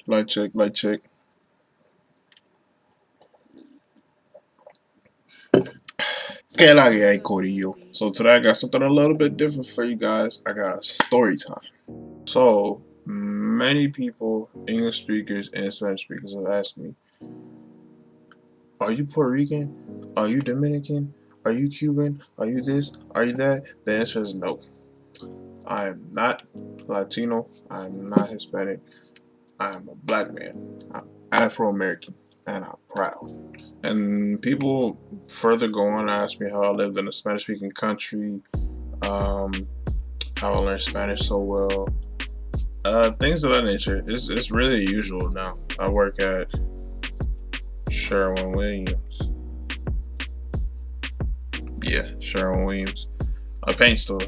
Light check, light check. Que la que hay, Corillo. So today I got something a little bit different for you guys. I got story time. So many people, English speakers and Spanish speakers, have asked me, "Are you Puerto Rican? Are you Dominican? Are you Cuban? Are you this? Are you that?" The answer is no. I am not Latino. I am not Hispanic. I am a black man. I'm Afro American, and I'm proud. And people further go on to ask me how I lived in a Spanish speaking country, um, how I learned Spanish so well, things of that nature. It's really usual now. I work at Sherwin Williams. Yeah, Sherwin Williams, a paint store.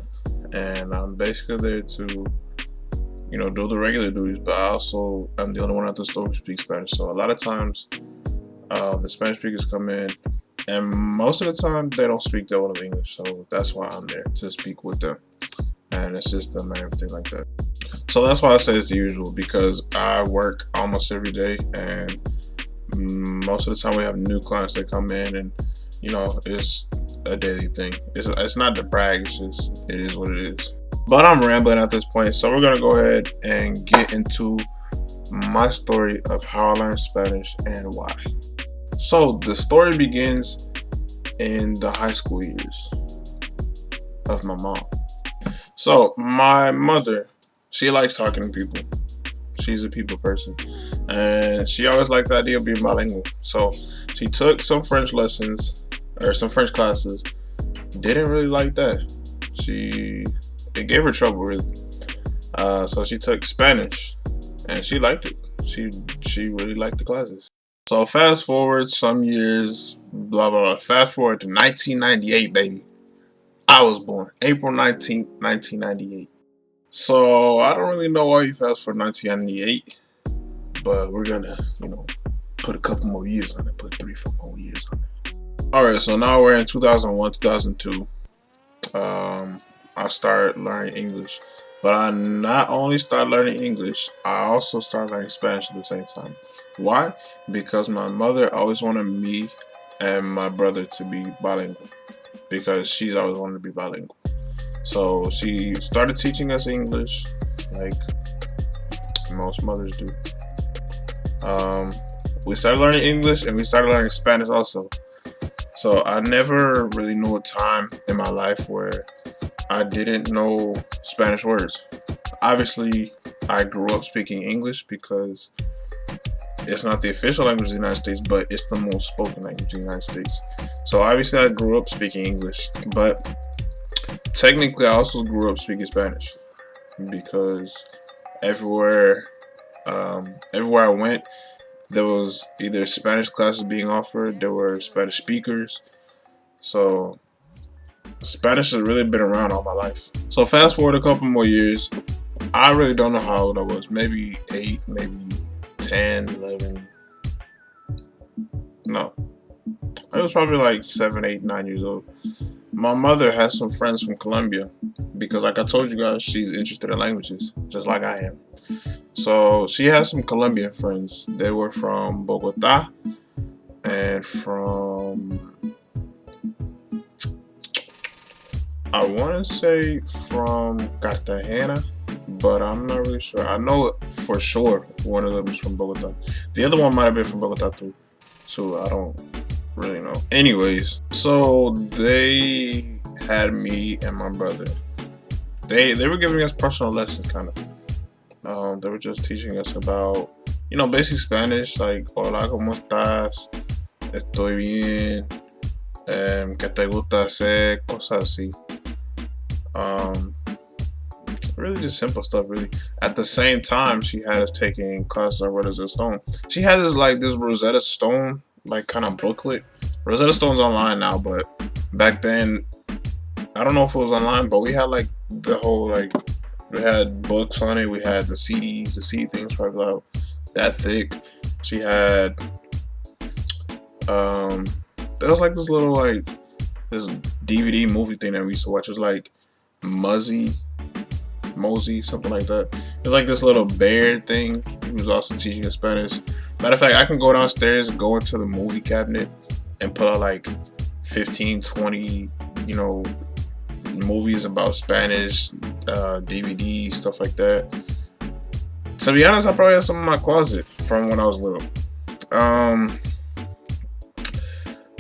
And I'm basically there to, do the regular duties, but I'm the only one at the store who speaks Spanish. So a lot of times, the Spanish speakers come in, and most of the time they don't speak that well of English. So that's why I'm there to speak with them and assist them and everything like that. So that's why I say it's the usual, because I work almost every day, and most of the time we have new clients that come in, and it's a daily thing. It's not to brag. It's just it is what it is. But I'm rambling at this point, so we're gonna go ahead and get into my story of how I learned Spanish and why. So the story begins in the high school years of my mom. So my mother, she likes talking to people. She's a people person, and she always liked the idea of being bilingual. So she took some French lessons or some French classes. Didn't really like that. It gave her trouble really. So she took Spanish, and she liked it. She really liked the classes. So fast forward some years, blah blah blah. Fast forward to 1998, baby. I was born April 19th, 1998. So I don't really know why you fast forward 1998, but we're gonna, put a couple more years on it. Put 3, 4 more years on it. All right, so now we're in 2001, 2002. I started learning English, but I not only started learning English, I also started learning Spanish at the same time. Why? Because my mother always wanted me and my brother to be bilingual, because she's always wanted to be bilingual. So she started teaching us English, like most mothers do. We started learning English, and we started learning Spanish also. So I never really knew a time in my life where I didn't know Spanish words. Obviously, I grew up speaking English because it's not the official language of the United States, but it's the most spoken language in the United States. So obviously, I grew up speaking English, but technically, I also grew up speaking Spanish because everywhere, everywhere I went, there was either Spanish classes being offered, there were Spanish speakers. So Spanish has really been around all my life. So fast forward a couple more years, I really don't know how old I was. Maybe 8, maybe 10, 11. No. I was probably like 7, 8, 9 years old. My mother has some friends from Colombia because, like I told you guys, she's interested in languages, just like I am. So she has some Colombian friends. They were from Bogota and from, I want to say from Cartagena, but I'm not really sure. I know for sure one of them is from Bogota. The other one might have been from Bogota too. So I don't really know. Anyways, so they had me and my brother. They were giving us personal lessons, kind of. They were just teaching us about, basic Spanish, like hola, cómo estás, estoy bien, qué te gusta hacer, cosas así. Really just simple stuff, really. At the same time, she had us taking classes on Rosetta Stone. She had this Rosetta Stone kind of booklet. Rosetta Stone's online now, but back then I don't know if it was online, but we had the whole we had books on it. We had the CDs. The CD things probably about that thick. She had there was this little this DVD movie thing that we used to watch. It was like Mosey, something like that. There's like this little bear thing who's also teaching us Spanish. Matter of fact, I can go downstairs, go into the movie cabinet, and pull out like 15, 20, you know, movies about Spanish, DVDs, stuff like that. To be honest, I probably have some in my closet from when I was little. Um,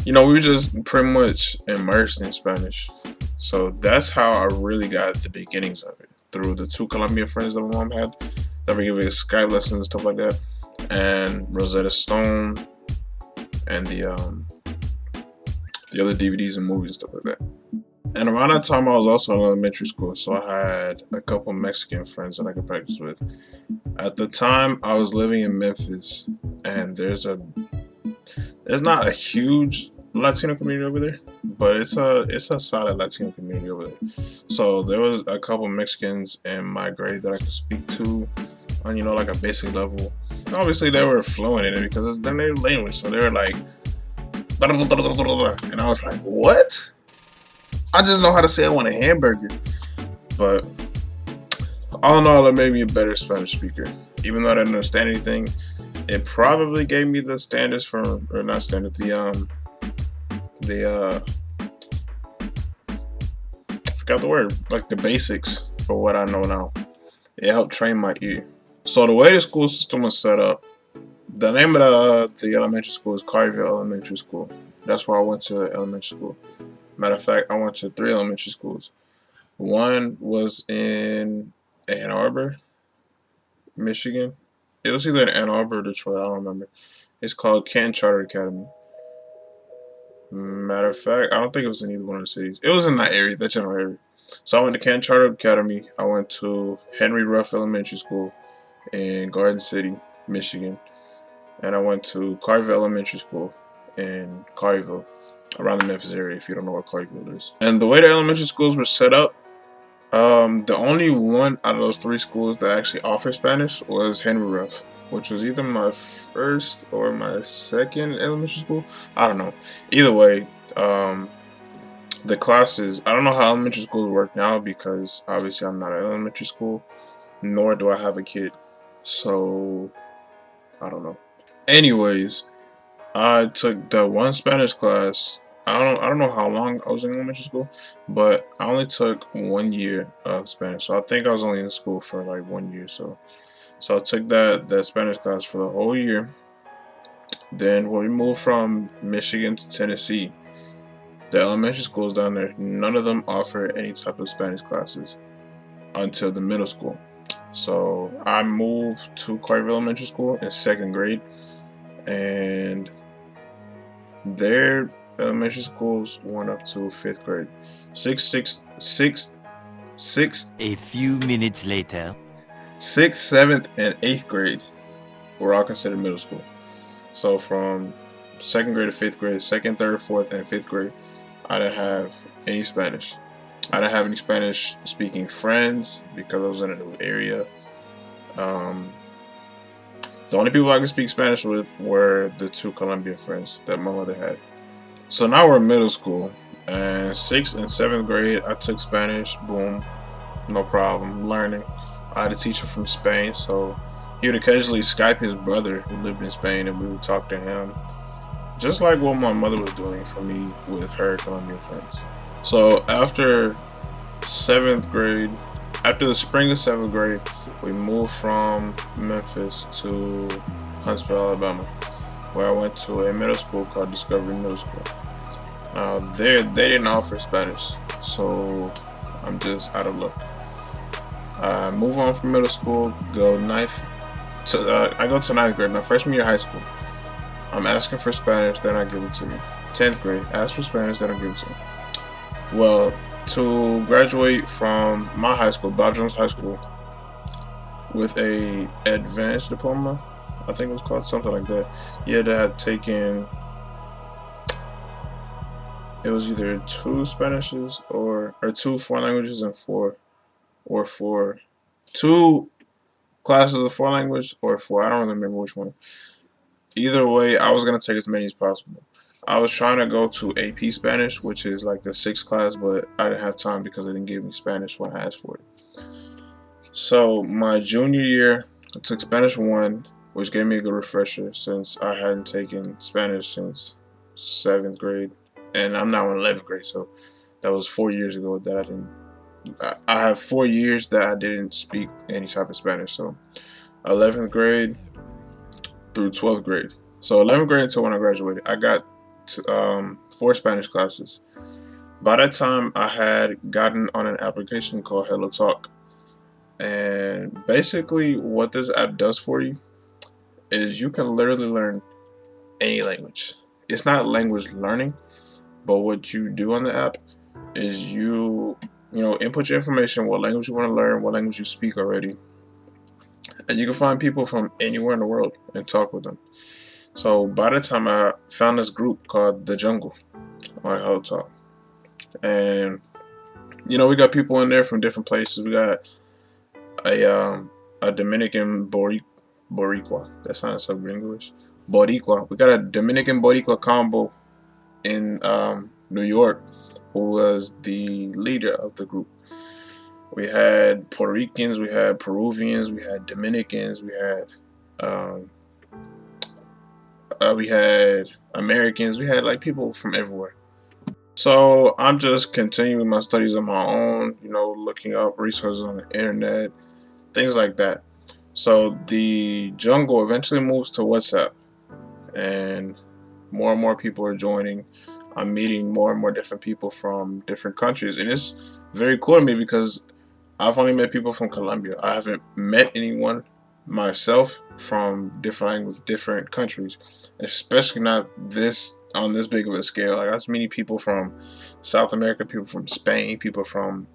we were just pretty much immersed in Spanish. So that's how I really got the beginnings of it, through the two Colombian friends that my mom had that were giving us Skype lessons and stuff like that, and Rosetta Stone, and the other DVDs and movies and stuff like that. And around that time, I was also in elementary school, so I had a couple Mexican friends that I could practice with. At the time, I was living in Memphis, and there's not a huge Latino community over there, but it's a solid Latino community over there. So there was a couple Mexicans in my grade that I could speak to on like a basic level. Obviously, they were fluent in it because it's their native language, so they were like, and I was like, what? I just know how to say I want a hamburger. But all in all, it made me a better Spanish speaker. Even though I didn't understand anything, it probably gave me the standards for, or not standard, forgot the word, like the basics for what I know now. It helped train my ear. So the way the school system was set up, the name of the elementary school is Carville Elementary School. That's where I went to elementary school. Matter of fact, I went to 3 elementary schools. One was in Ann Arbor, Michigan. It was either in Ann Arbor or Detroit, I don't remember. It's called Canton Charter Academy. Matter of fact, I don't think it was in either one of the cities. It was in that area, that general area. So I went to Canton Charter Academy. I went to Henry Ruff Elementary School in Garden City, Michigan. And I went to Carville Elementary School in Carville, around the Memphis area, if you don't know where Carville is. And the way the elementary schools were set up, the only one out of those 3 schools that actually offered Spanish was Henry Ruff, which was either my first or my second elementary school. I don't know. Either way, the classes, I don't know how elementary schools work now because obviously I'm not at elementary school, nor do I have a kid. So, I don't know. Anyways, I took the one Spanish class. I don't know how long I was in elementary school, but I only took 1 year of Spanish. So I think I was only in school for like 1 year. So I took that Spanish class for the whole year. Then when we moved from Michigan to Tennessee, the elementary schools down there, none of them offer any type of Spanish classes until the middle school. So I moved to Carville Elementary School in 2nd grade, and their elementary schools went up to 5th grade. A few minutes later. 6th, 7th, and 8th grade were all considered middle school. So from 2nd grade to 5th grade, 2nd, 3rd, 4th, and 5th grade, I didn't have any Spanish. I didn't have any Spanish speaking friends because I was in a new area. The only people I could speak Spanish with were the 2 Colombian friends that my mother had. So now we're in middle school, and 6th and 7th grade, I took Spanish. Boom, no problem, learning. I had a teacher from Spain, so he would occasionally Skype his brother who lived in Spain, and we would talk to him, just like what my mother was doing for me with her Colombian friends. So after 7th grade, after the spring of 7th grade, we moved from Memphis to Huntsville, Alabama, where I went to a middle school called Discovery Middle School. There, they didn't offer Spanish, so I'm just out of luck. I move on from middle school, go I go to 9th grade, my freshman year of high school. I'm asking for Spanish, they're not giving it to me. 10th grade, ask for Spanish, they don't give it to me. Well, to graduate from my high school, Bob Jones High School, with a advanced diploma, I think it was called something like that. You had to have taken, it was either 2 Spanishes or 2 foreign languages and 2 classes of 4 language or 4. I don't really remember which one. Either way, I was gonna take as many as possible. I was trying to go to AP Spanish, which is like the 6th class, but I didn't have time because they didn't give me Spanish when I asked for it. So my junior year, I took Spanish 1, which gave me a good refresher since I hadn't taken Spanish since 7th grade. And I'm now in 11th grade, so that was 4 years ago that I didn't. I have 4 years that I didn't speak any type of Spanish. So 11th grade through 12th grade. So 11th grade until when I graduated, I got 4 Spanish classes. By that time, I had gotten on an application called HELLOTALK. And basically, what this app does for you is you can literally learn any language. It's not language learning, but what you do on the app is you input your information, what language you want to learn, what language you speak already, and you can find people from anywhere in the world and talk with them. So by the time I found this group called The Jungle on Hello Talk, and we got people in there from different places. We got a Dominican Boricua. That sounds so gringoish. Boricua. We got a Dominican Boricua combo in New York, who was the leader of the group. We had Puerto Ricans, we had Peruvians, we had Dominicans, um, we had Americans, we had like people from everywhere. So I'm just continuing my studies on my own, looking up resources on the internet, things like that. So the jungle eventually moves to WhatsApp, and more people are joining. I'm meeting more and more different people from different countries, and it's very cool to me because I've only met people from Colombia. I haven't met anyone myself from different countries, especially not this on this big of a scale. Like I was meeting people from South America, people from Spain, people from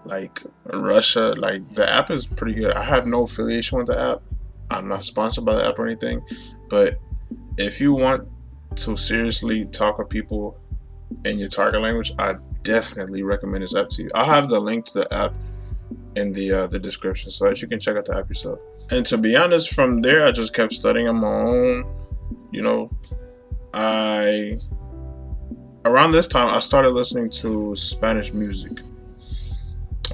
like Russia. Like the app is pretty good. I have no affiliation with the app. I'm not sponsored by the app or anything, but if you want to seriously talk with people in your target language, I definitely recommend this app to you. I'll have the link to the app in the description so that you can check out the app yourself. And to be honest, from there I just kept studying on my own. I around this time I started listening to Spanish music,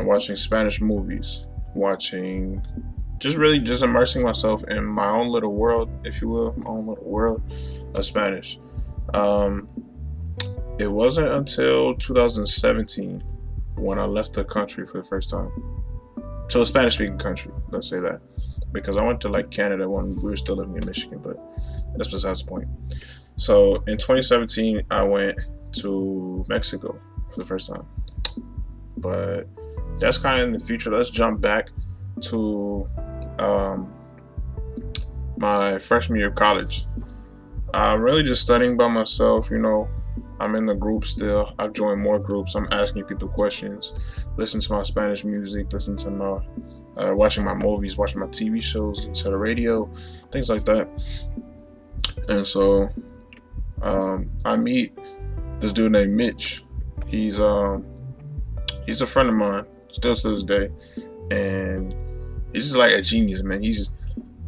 watching Spanish movies, watching just immersing myself in my own little world, if you will, my own little world of Spanish. Um, it wasn't until 2017 when I left the country for the first time. So a Spanish speaking country, let's say that. Because I went to like Canada when we were still living in Michigan, but that's besides the point. So in 2017 I went to Mexico for the first time. But that's kind of in the future. Let's jump back to my freshman year of college. I'm really just studying by myself, I'm in the group still. I've joined more groups. I'm asking people questions, listen to my Spanish music, listen to my, watching my movies, watching my TV shows, listen to the radio, things like that. And so I meet this dude named Mitch. He's a friend of mine, still to this day, and he's just like a genius, man. He's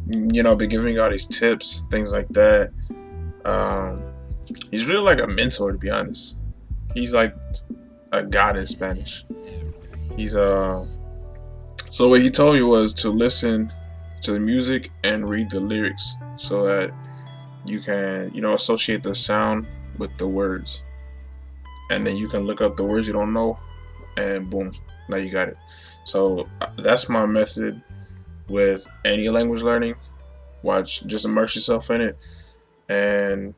been giving me all these tips, things like that. He's really like a mentor, to be honest. He's like a god in Spanish. He's So what he told me was to listen to the music and read the lyrics so that you can, associate the sound with the words, and then you can look up the words you don't know, and boom, now you got it. So that's my method with any language learning. Just immerse yourself in it, and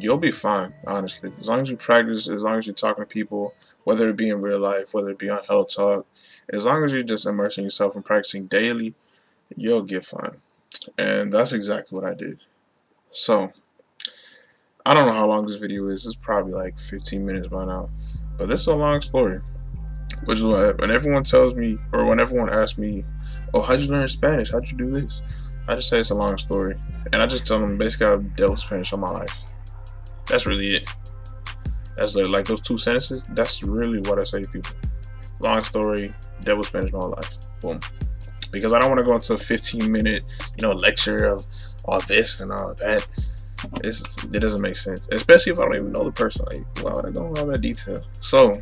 you'll be fine, honestly. As long as you practice, as long as you're talking to people, whether it be in real life, whether it be on Hello Talk, as long as you're just immersing yourself and practicing daily, you'll get fine. And that's exactly what I did. So, I don't know how long this video is. It's probably like 15 minutes by now. But this is a long story. Which is why when everyone tells me, or when everyone asks me, oh, how'd you learn Spanish? How'd you do this? I just say it's a long story. And I just tell them basically I've dealt with Spanish all my life. That's really it. That's like those 2 sentences. That's really what I say to people. Long story, dealt with Spanish my whole life. Boom. Because I don't want to go into a 15-minute, lecture of all this and all that. It doesn't make sense, especially if I don't even know the person. Like, why would I go into all that detail? So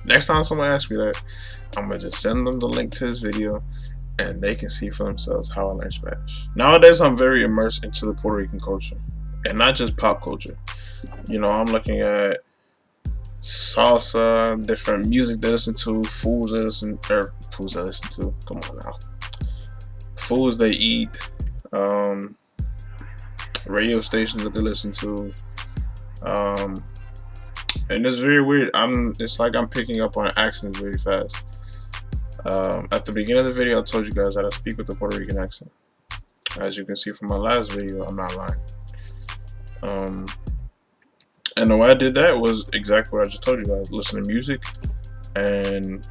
Next time someone asks me that, I'm gonna just send them the link to this video and they can see for themselves how I learned Spanish. Nowadays, I'm very immersed into the Puerto Rican culture and not just pop culture. You know, I'm looking at salsa, different music they listen to, foods they listen to. Come on now, foods they eat, um, radio stations that they listen to, um, and it's very weird. It's like I'm picking up on accents very fast. At the beginning of the video, I told you guys that I speak with a Puerto Rican accent. As you can see from my last video, I'm not lying. And the way I did that was exactly what I just told you guys. Listen to music and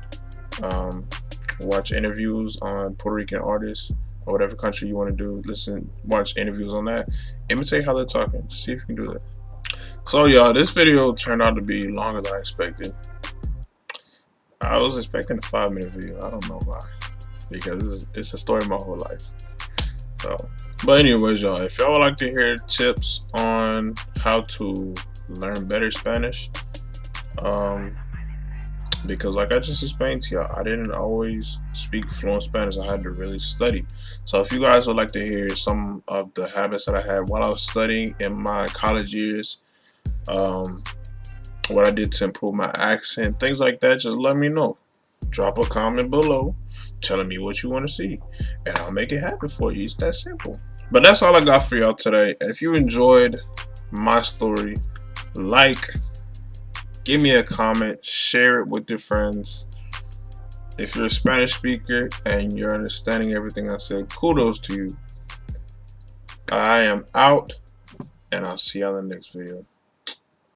watch interviews on Puerto Rican artists or whatever country you want to do. Watch interviews on that. Imitate how they're talking. Just see if you can do that. So y'all, this video turned out to be longer than I expected. I was expecting a 5-minute video. I don't know why, because it's a story of my whole life. So, but anyways, y'all, if y'all would like to hear tips on how to learn better Spanish, because like I just explained to y'all, I didn't always speak fluent Spanish. I had to really study. So if you guys would like to hear some of the habits that I had while I was studying in my college years, what I did to improve my accent, things like that, just let me know. Drop a comment below telling me what you want to see, and I'll make it happen for you. It's that simple. But that's all I got for y'all today. If you enjoyed my story, give me a comment, share it with your friends. If you're a Spanish speaker and you're understanding everything I said, kudos to you. I am out, and I'll see y'all in the next video.